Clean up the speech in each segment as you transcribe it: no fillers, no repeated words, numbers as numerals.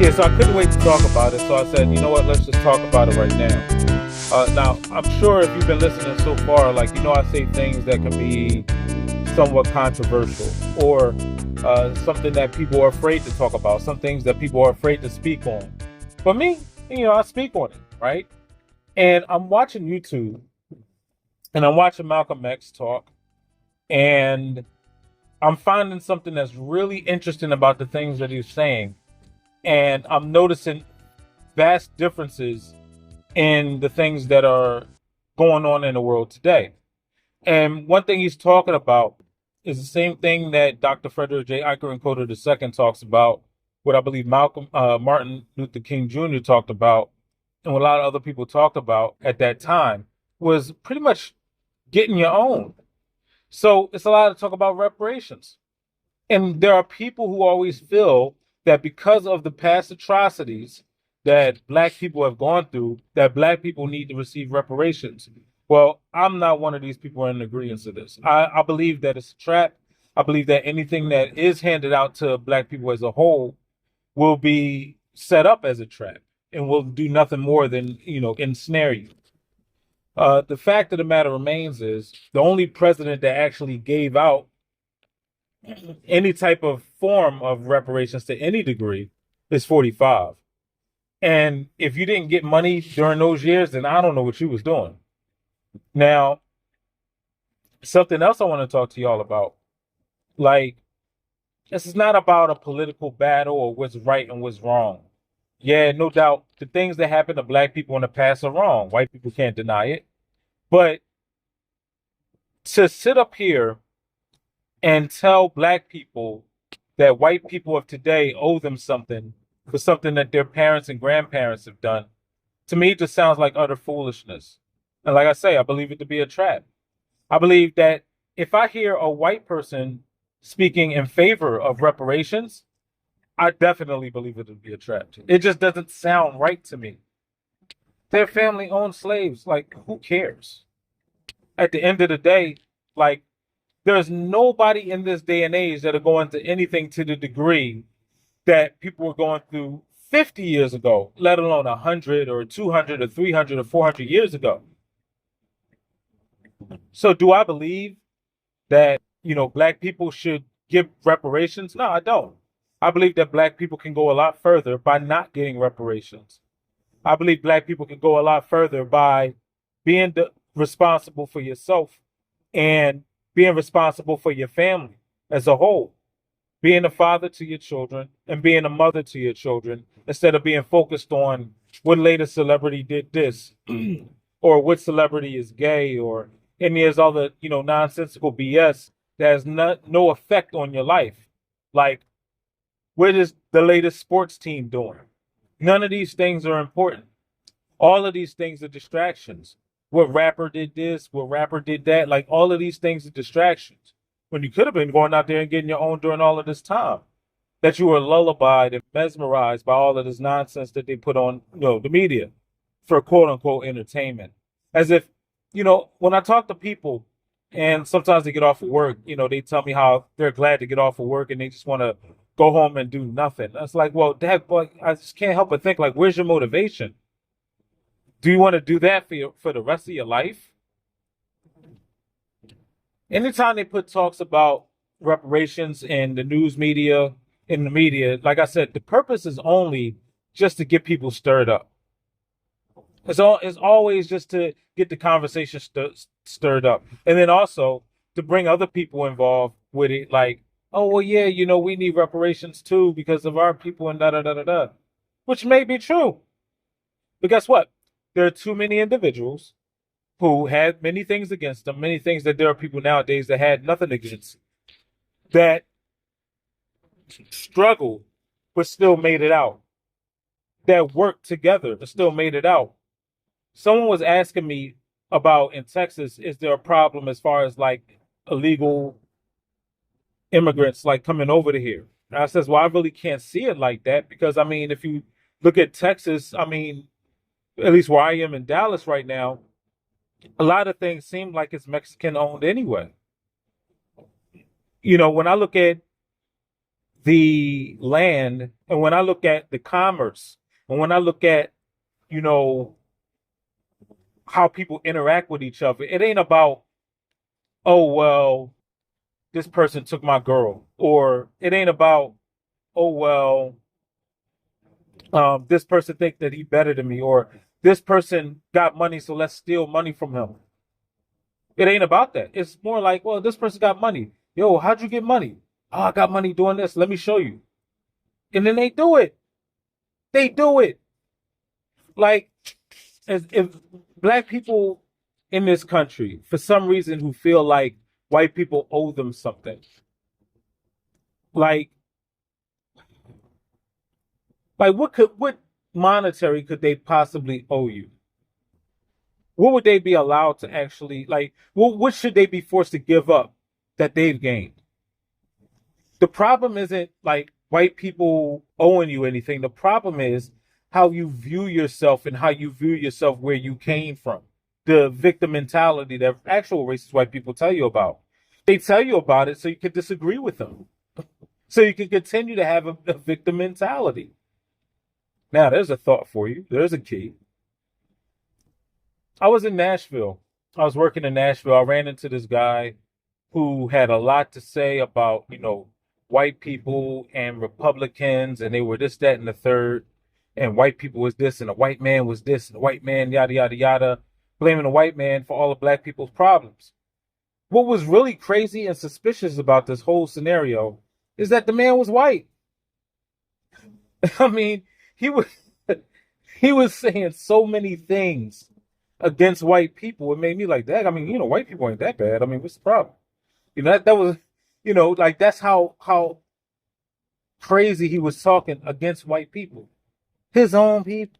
Yeah, so I couldn't wait to talk about it. So I said, you know what, let's just talk about it right now. Now, I'm sure if you've been listening so far, like, I say things that can be somewhat controversial or something that people are afraid to talk about, some things that people are afraid to speak on. For me, I speak on it, right? And I'm watching YouTube and I'm watching Malcolm X talk, and I'm finding something that's really interesting about the things that he's saying. And I'm noticing vast differences in the things that are going on in the world today. And one thing he's talking about is the same thing that Dr. Frederick J. Eicher II talks about, what I believe Martin Luther King Jr. talked about, and what a lot of other people talked about at that time, was pretty much getting your own. So it's a lot of talk about reparations. And there are people who always feel that because of the past atrocities that Black people have gone through, that Black people need to receive reparations. Well, I'm not one of these people in agreement to this. I believe that it's a trap. I believe that anything that is handed out to Black people as a whole will be set up as a trap and will do nothing more than, ensnare you. The fact of the matter remains is the only president that actually gave out any type of form of reparations to any degree is 45. And if you didn't get money during those years, then I don't know what you was doing. Now, something else I want to talk to y'all about. Like, this is not about a political battle or what's right and what's wrong. Yeah, no doubt the things that happened to Black people in the past are wrong. White people can't deny it. But to sit up here and tell Black people that white people of today owe them something for something that their parents and grandparents have done, to me, it just sounds like utter foolishness. And like I say, I believe it to be a trap. I believe that if I hear a white person speaking in favor of reparations, I definitely believe it to be a trap. It just doesn't sound right to me. Their family owned slaves. Like, who cares? At the end of the day, like, there's nobody in this day and age that are going to anything to the degree that people were going through 50 years ago, let alone 100 or 200 or 300 or 400 years ago. So do I believe that, Black people should give reparations? No, I don't. I believe that Black people can go a lot further by not getting reparations. I believe Black people can go a lot further by being responsible for yourself and being responsible for your family as a whole, being a father to your children and being a mother to your children instead of being focused on what latest celebrity did this or what celebrity is gay or any of this other, nonsensical BS that has no effect on your life. Like, what is the latest sports team doing? None of these things are important. All of these things are distractions. What rapper did this? What rapper did that? Like, all of these things are distractions. When you could have been going out there and getting your own during all of this time. That you were lullabied and mesmerized by all of this nonsense that they put on, the media for quote unquote entertainment. As if, when I talk to people and sometimes they get off of work, they tell me how they're glad to get off of work and they just want to go home and do nothing. That's like, well, Dad, boy, I just can't help but think, like, where's your motivation? Do you want to do that for the rest of your life? Anytime they put talks about reparations in the news media, in the media, like I said, the purpose is only just to get people stirred up. It's always just to get the conversation stirred up. And then also to bring other people involved with it, like, oh, well, yeah, we need reparations too because of our people and da da da da da. Which may be true. But guess what? There are too many individuals who had many things against them, many things that there are people nowadays that had nothing against, that struggled but still made it out, that worked together but still made it out. Someone was asking me about in Texas, is there a problem as far as like illegal immigrants like coming over to here? And I says, well, I really can't see it like that because I mean, if you look at Texas, I mean, at least where I am in Dallas right now, a lot of things seem like it's Mexican owned anyway. When I look at the land and when I look at the commerce and when I look at, you know, how people interact with each other, it ain't about, oh, well, this person took my girl, or it ain't about, oh, well, this person think that he better than me, or this person got money, so let's steal money from him. It ain't about that. It's more like, well, this person got money. Yo, how'd you get money? Oh, I got money doing this. Let me show you. And then they do it. They do it. Like, as if black people in this country, for some reason, who feel like white people owe them something, like, what monetary could they possibly owe you? What would they be allowed to actually like? What should they be forced to give up that they've gained? The problem isn't like white people owing you anything. The problem is how you view yourself and how you view yourself where you came from. The victim mentality that actual racist white people tell you about. They tell you about it so you can disagree with them. So you can continue to have a victim mentality. Now, there's a thought for you. There's a key. I was in Nashville. I was working in Nashville. I ran into this guy who had a lot to say about, white people and Republicans, and they were this, that, and the third. And white people was this, and the white man was this, and the white man, yada, yada, yada, blaming the white man for all of black people's problems. What was really crazy and suspicious about this whole scenario is that the man was white. I mean, he was he was saying so many things against white people. It made me like that. I mean, white people ain't that bad. I mean, what's the problem? That was, like that's how crazy he was talking against white people, his own people.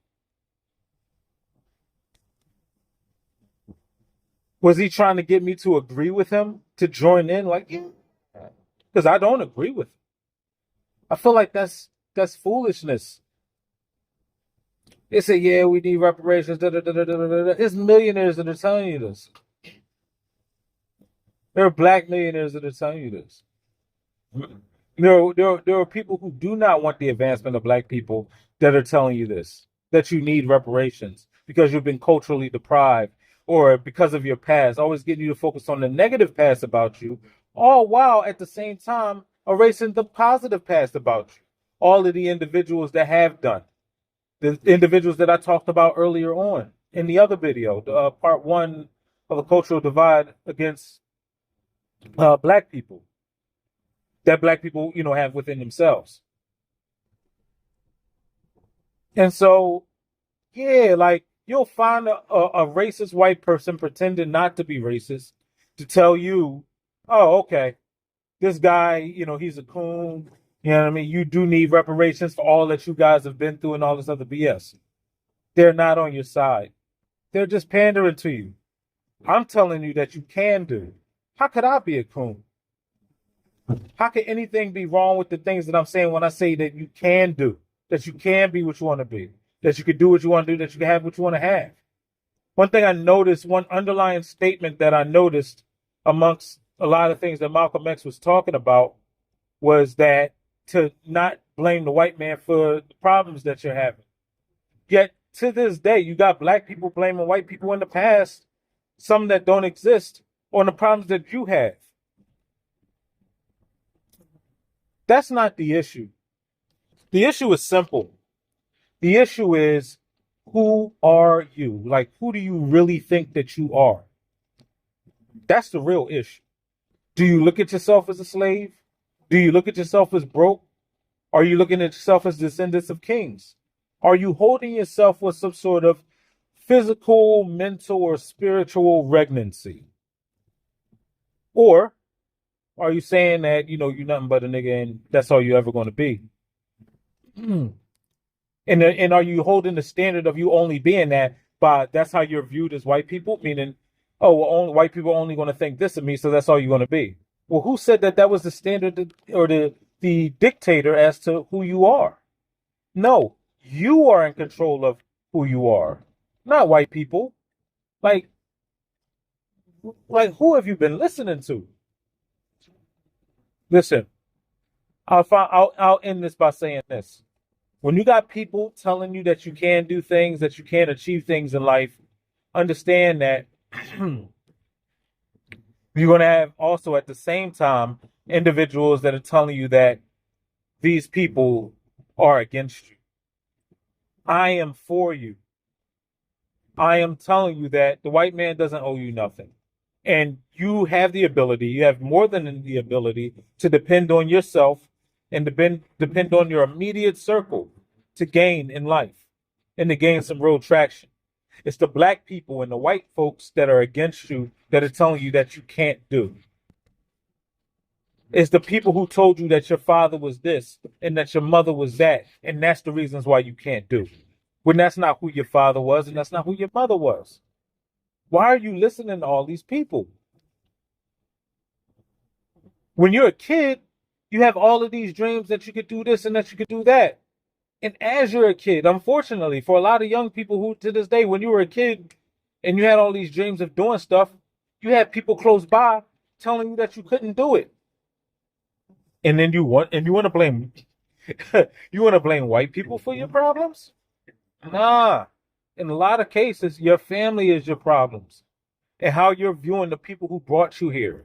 Was he trying to get me to agree with him to join in? Like, yeah, because I don't agree with him. I feel like that's foolishness. They say, yeah, we need reparations. Da, da, da, da, da, da, da. It's millionaires that are telling you this. There are black millionaires that are telling you this. There are people who do not want the advancement of black people that are telling you this, that you need reparations because you've been culturally deprived or because of your past, always getting you to focus on the negative past about you, all while at the same time erasing the positive past about you. All of the individuals that have done, the individuals that I talked about earlier on in the other video, part one of the cultural divide against black people that black people, have within themselves. And so, yeah, like you'll find a racist white person pretending not to be racist to tell you, oh, okay, this guy, he's a coon. You know what I mean? You do need reparations for all that you guys have been through and all this other BS. They're not on your side. They're just pandering to you. I'm telling you that you can do. How could I be a coon? How can anything be wrong with the things that I'm saying when I say that you can do, that you can be what you want to be, that you can do what you want to do, that you can have what you want to have? One thing I noticed, one underlying statement that I noticed amongst a lot of things that Malcolm X was talking about was that to not blame the white man for the problems that you're having. Yet to this day, you got black people blaming white people in the past, some that don't exist, on the problems that you have. That's not the issue. The issue is simple. The issue is, who are you? Like, who do you really think that you are? That's the real issue. Do you look at yourself as a slave? Do you look at yourself as broke? Are you looking at yourself as descendants of kings? Are you holding yourself with some sort of physical, mental, or spiritual regnancy? Or are you saying that, you're nothing but a nigga and that's all you're ever going to be? And are you holding the standard of you only being that by that's how you're viewed as white people? Meaning, oh, well, only white people are only going to think this of me, so that's all you're going to be. Well, who said that that was the standard or the dictator as to who you are? No, you are in control of who you are, not white people. Like, who have you been listening to? Listen, I'll end this by saying this. When you got people telling you that you can do things, that you can't achieve things in life, understand that you're going to have also at the same time individuals that are telling you that these people are against you. I am for you. I am telling you that the white man doesn't owe you nothing. And you have the ability, you have more than the ability to depend on yourself and depend on your immediate circle to gain in life and to gain some real traction. It's the black people and the white folks that are against you that are telling you that you can't do. It's the people who told you that your father was this and that your mother was that, and that's the reasons why you can't do. When that's not who your father was and that's not who your mother was. Why are you listening to all these people? When you're a kid, you have all of these dreams that you could do this and that you could do that. And as you're a kid, unfortunately, for a lot of young people who to this day, when you were a kid and you had all these dreams of doing stuff, you had people close by telling you that you couldn't do it. And then you want to blame you want to blame white people for your problems? Nah. In a lot of cases, your family is your problems and how you're viewing the people who brought you here.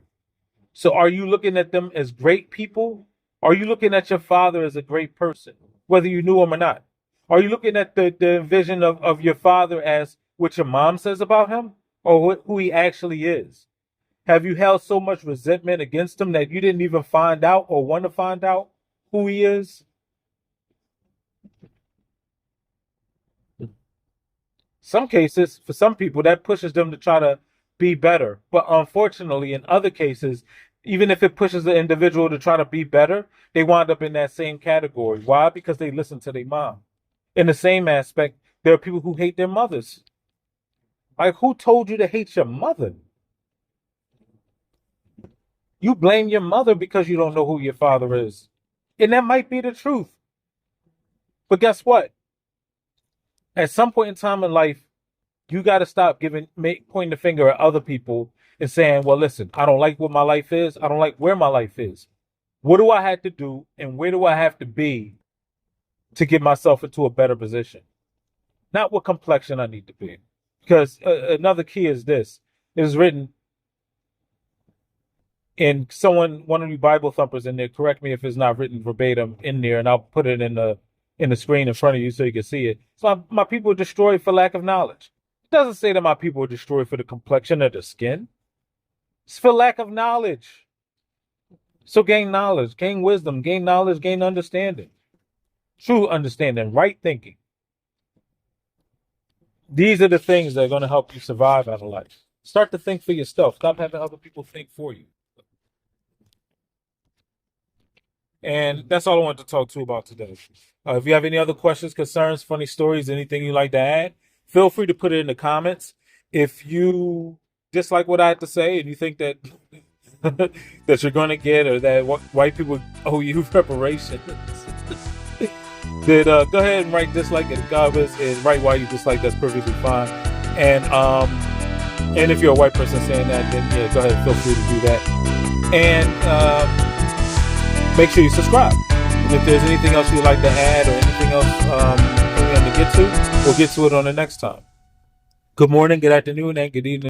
So are you looking at them as great people? Are you looking at your father as a great person, whether you knew him or not? Are you looking at the vision of your father as what your mom says about him or who he actually is? Have you held so much resentment against him that you didn't even find out or want to find out who he is? Some cases, for some people, that pushes them to try to be better. But unfortunately, in other cases, even if it pushes the individual to try to be better, they wind up in that same category. Why? Because they listen to their mom. In the same aspect, there are people who hate their mothers. Like, who told you to hate your mother? You blame your mother because you don't know who your father is. And that might be the truth. But guess what? At some point in time in life, you got to stop pointing the finger at other people and saying, well, listen, I don't like what my life is. I don't like where my life is. What do I have to do and where do I have to be to get myself into a better position? Not what complexion I need to be. Because another key is this. It is written, and one of you Bible thumpers in there, correct me if it's not written verbatim in there, and I'll put it in the screen in front of you so you can see it. So my people are destroyed for lack of knowledge. It doesn't say that my people are destroyed for the complexion of the skin. It's for lack of knowledge. So gain knowledge, gain wisdom, gain knowledge, gain understanding. True understanding, right thinking. These are the things that are going to help you survive out of life. Start to think for yourself. Stop having other people think for you. And that's all I wanted to talk to you about today. If you have any other questions, concerns, funny stories, anything you'd like to add, feel free to put it in the comments. If you dislike what I had to say and you think that that you're going to get or that white people owe you reparations, then go ahead and write dislike in the comments and write why you dislike. That's perfectly fine. And if you're a white person saying that, then yeah, go ahead and feel free to do that. And make sure you subscribe. And if there's anything else you'd like to add or anything else we want to get to, we'll get to it on the next time. Good morning, good afternoon, and good evening.